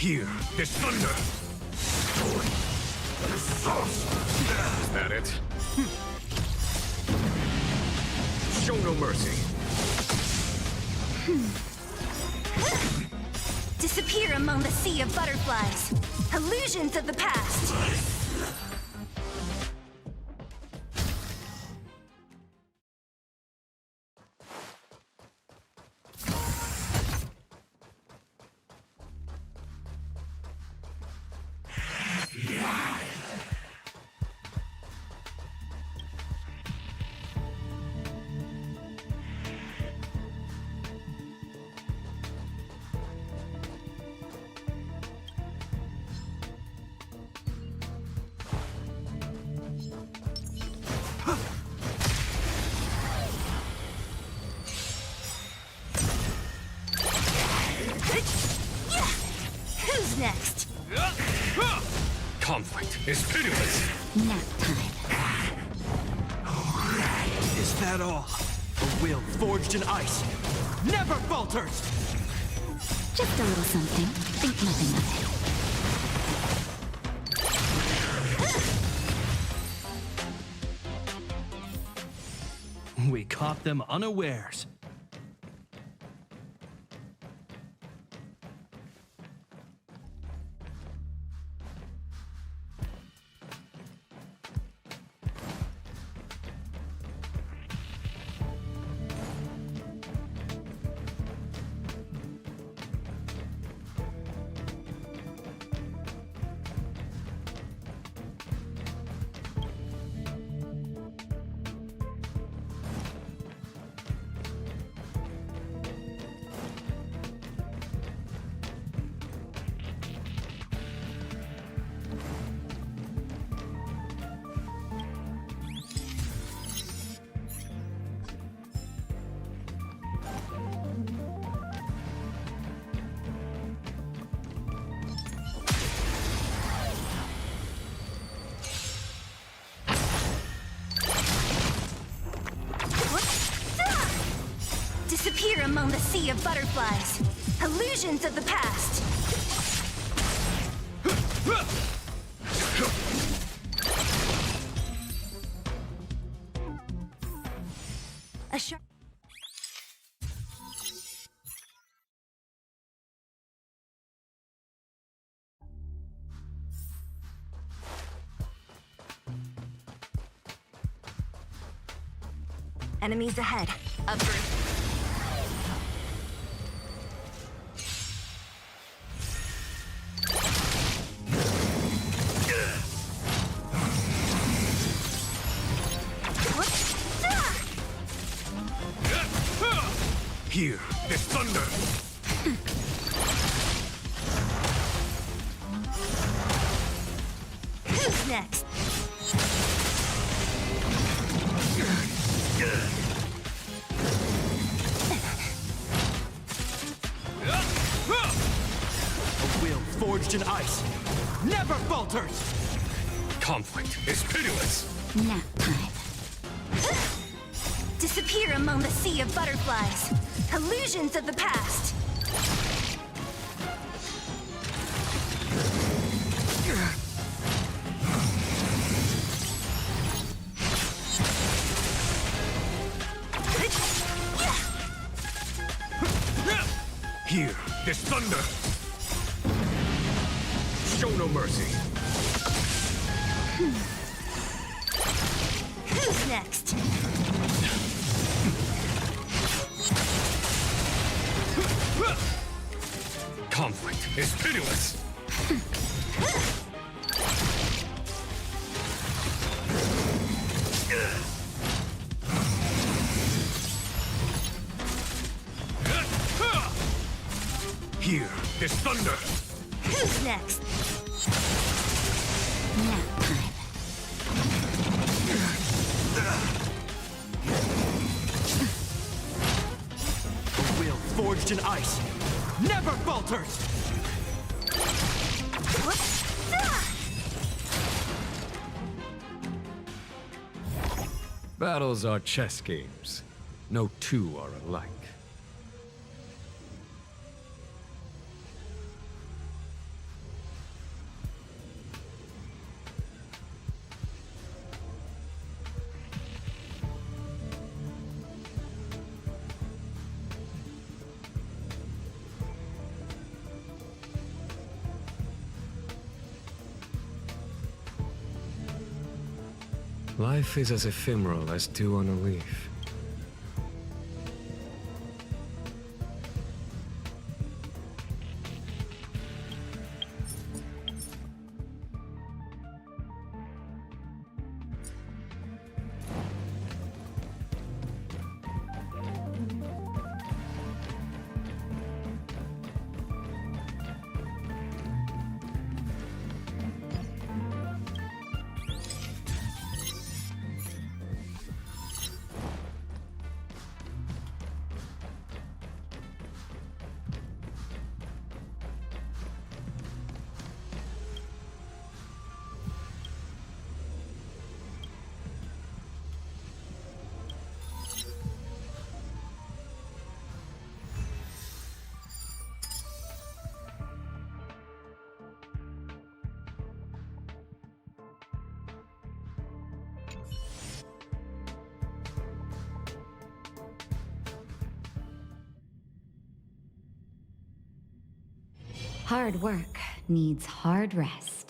Here, this thunder! Is that it? Show no mercy. Disappear among the sea of butterflies. Illusions of the past. Who's next? Conflict is pitiless. Nap time. Is that all? A will forged in ice never falters! Just a little something. Think nothing of it. We caught them unawares. Disappear among the sea of butterflies. Illusions of the past. A sharp. Enemies ahead. Upper. Here, this thunder! Who's next? A will forged in ice never falters! Conflict is pitiless. Nap time. Disappear among the sea of butterflies. Illusions of the past. Here, this thunder! Show no mercy. Who's next? Conflict is pitiless. Here, this thunder! Who's next? Nap time. A will forged in ice never falters! Battles are chess games. No two are alike. Life is as ephemeral as dew on a leaf. Hard work needs hard rest.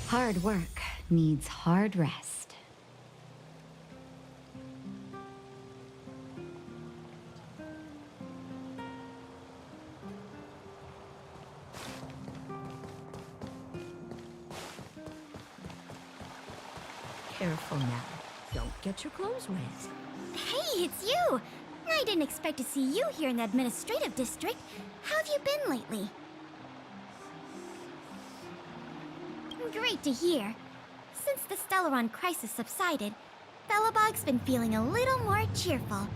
Hard work needs hard rest. Careful now. Don't get your clothes wet. Hey, it's you! I didn't expect to see you here in the administrative district. How have you been lately? Great to hear. Since the Stellaron crisis subsided, Belobog's been feeling a little more cheerful.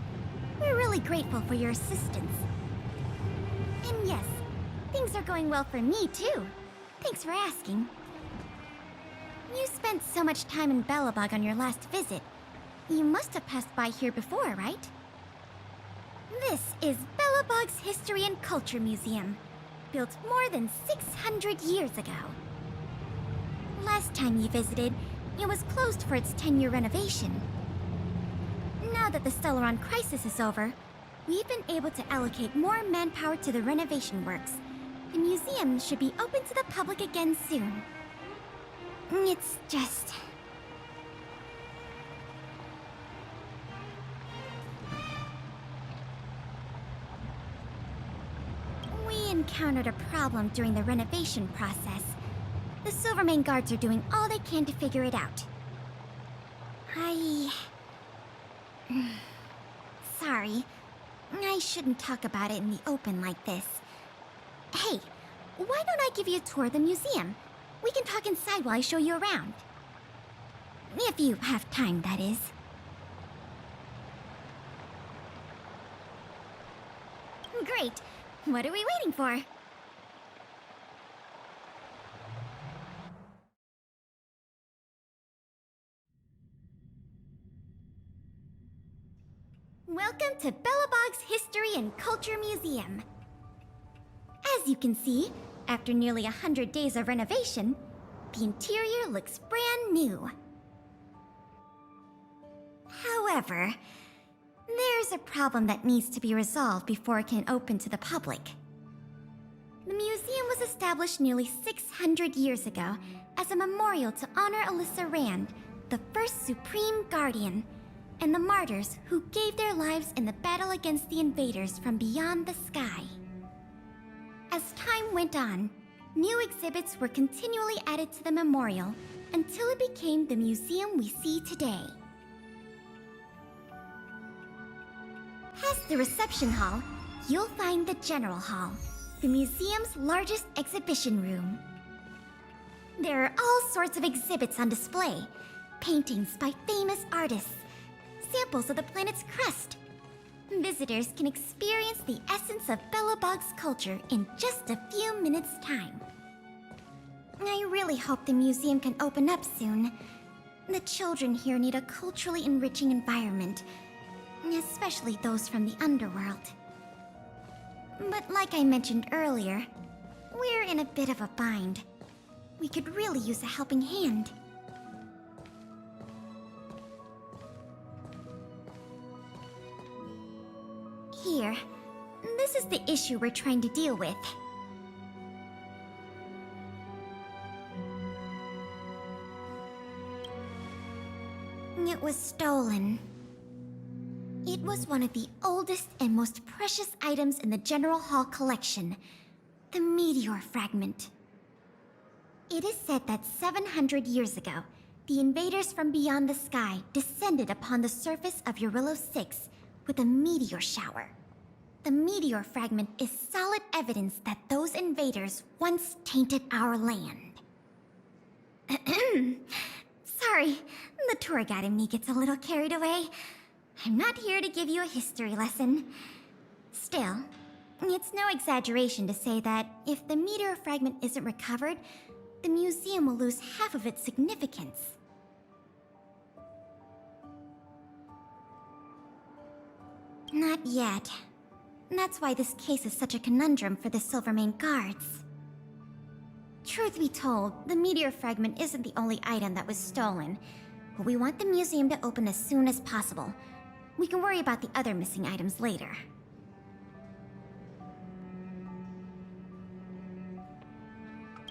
We're really grateful for your assistance. And yes, things are going well for me too. Thanks for asking. You spent so much time in Belobog on your last visit. You must have passed by here before, right? This is Belobog's History and Culture Museum, built more than 600 years ago. Last time you visited, it was closed for its 10-year renovation. Now that the Stellaron crisis is over, we've been able to allocate more manpower to the renovation works. The museum should be open to the public again soon. It's just... encountered a problem during the renovation process. The Silvermane guards are doing all they can to figure it out. Sorry. I shouldn't talk about it in the open like this. Hey, why don't I give you a tour of the museum? We can talk inside while I show you around. If you have time, that is. Great. What are we waiting for? Welcome to Belobog's History and Culture Museum. As you can see, after nearly 100 days of renovation, the interior looks brand new. However, there's a problem that needs to be resolved before it can open to the public. The museum was established nearly 600 years ago as a memorial to honor Alyssa Rand, the first Supreme Guardian, and the martyrs who gave their lives in the battle against the invaders from beyond the sky. As time went on, new exhibits were continually added to the memorial until it became the museum we see today. Past the reception hall, you'll find the General Hall, the museum's largest exhibition room. There are all sorts of exhibits on display, paintings by famous artists, samples of the planet's crust. Visitors can experience the essence of Belobog's culture in just a few minutes' time. I really hope the museum can open up soon. The children here need a culturally enriching environment, especially those from the underworld. But like I mentioned earlier, we're in a bit of a bind. We could really use a helping hand. Here, this is the issue we're trying to deal with. It was stolen. It was one of the oldest and most precious items in the General Hall collection, the meteor fragment. It is said that 700 years ago, the invaders from beyond the sky descended upon the surface of Eurillo 6 with a meteor shower. The meteor fragment is solid evidence that those invaders once tainted our land. Sorry, the tour guide in me gets a little carried away. I'm not here to give you a history lesson. Still, it's no exaggeration to say that if the meteor fragment isn't recovered, the museum will lose half of its significance. Not yet. That's why this case is such a conundrum for the Silvermane guards. Truth be told, the meteor fragment isn't the only item that was stolen, but we want the museum to open as soon as possible. We can worry about the other missing items later.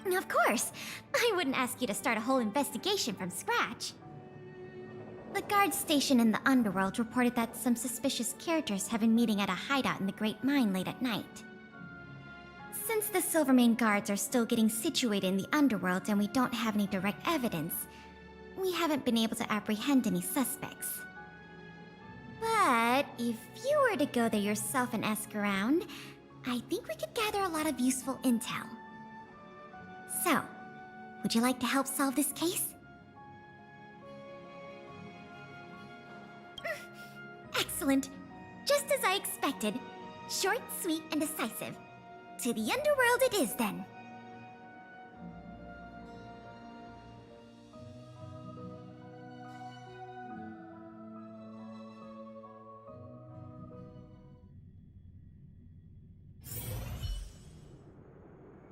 Of course! I wouldn't ask you to start a whole investigation from scratch. The guard station in the underworld reported that some suspicious characters have been meeting at a hideout in the Great Mine late at night. Since the Silvermane guards are still getting situated in the underworld and we don't have any direct evidence, we haven't been able to apprehend any suspects. But if you were to go there yourself and ask around, I think we could gather a lot of useful intel. So, would you like to help solve this case? Excellent. Just as I expected. Short, sweet, and decisive. To the underworld it is, then.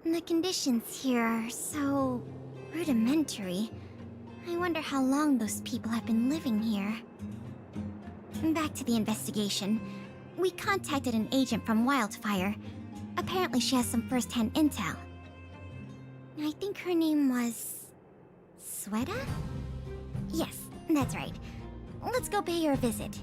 The conditions here are so rudimentary. I wonder how long those people have been living here. Back to the investigation. We contacted an agent from Wildfire. Apparently she has some first-hand intel. I think her name was... Sweta? Yes, that's right. Let's go pay her a visit.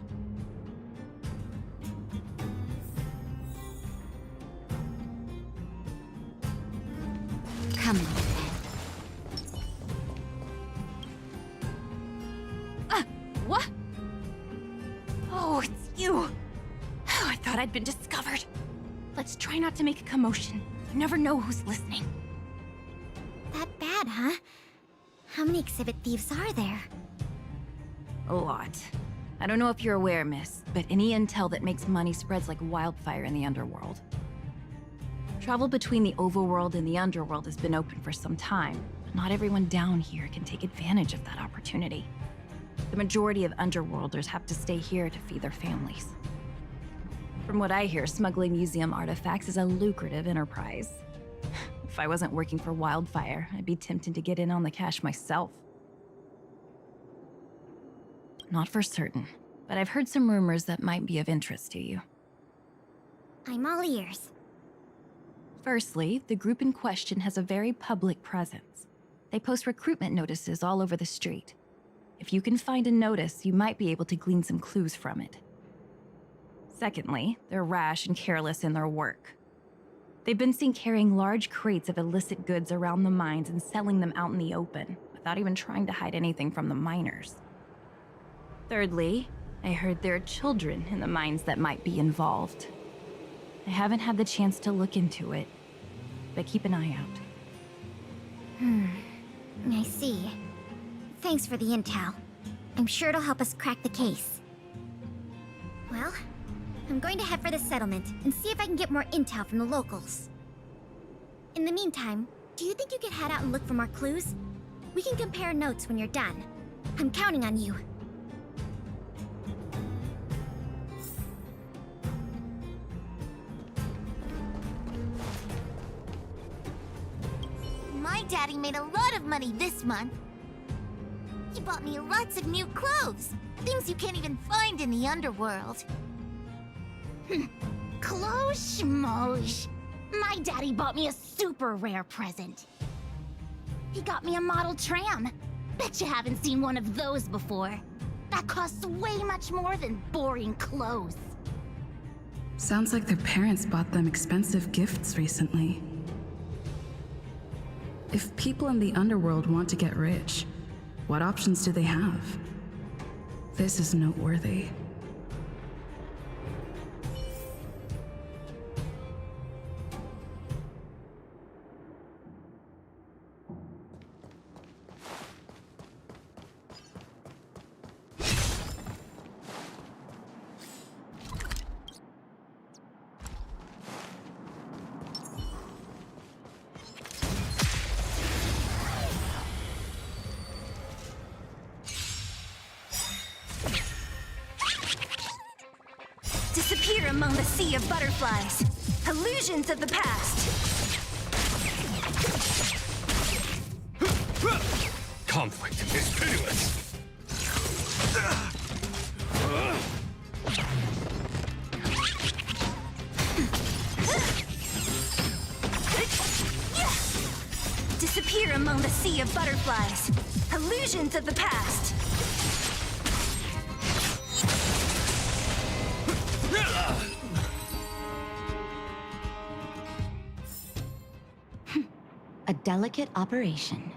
Come on, then. What? Oh, it's you. I thought I'd been discovered. Let's try not to make a commotion. You never know who's listening. That bad, huh? How many exhibit thieves are there? A lot. I don't know if you're aware, miss, but any intel that makes money spreads like wildfire in the underworld. Travel between the overworld and the underworld has been open for some time, but not everyone down here can take advantage of that opportunity. The majority of underworlders have to stay here to feed their families. From what I hear, smuggling museum artifacts is a lucrative enterprise. If I wasn't working for Wildfire, I'd be tempted to get in on the cash myself. Not for certain, but I've heard some rumors that might be of interest to you. I'm all ears. Firstly, the group in question has a very public presence. They post recruitment notices all over the street. If you can find a notice, you might be able to glean some clues from it. Secondly, they're rash and careless in their work. They've been seen carrying large crates of illicit goods around the mines and selling them out in the open, without even trying to hide anything from the miners. Thirdly, I heard there are children in the mines that might be involved. I haven't had the chance to look into it, but keep an eye out. I see. Thanks for the intel. I'm sure it'll help us crack the case. Well, I'm going to head for the settlement and see if I can get more intel from the locals. In the meantime, do you think you could head out and look for more clues? We can compare notes when you're done. I'm counting on you. My daddy made a lot of money this month. He bought me lots of new clothes. Things you can't even find in the underworld. Close schmosh. My daddy bought me a super rare present. He got me a model tram. Bet you haven't seen one of those before. That costs way much more than boring clothes. Sounds like their parents bought them expensive gifts recently. If people in the underworld want to get rich, what options do they have? This is noteworthy. Disappear among the sea of butterflies. Illusions of the past. Conflict is pitiless. Disappear among the sea of butterflies. Illusions of the past. A delicate operation.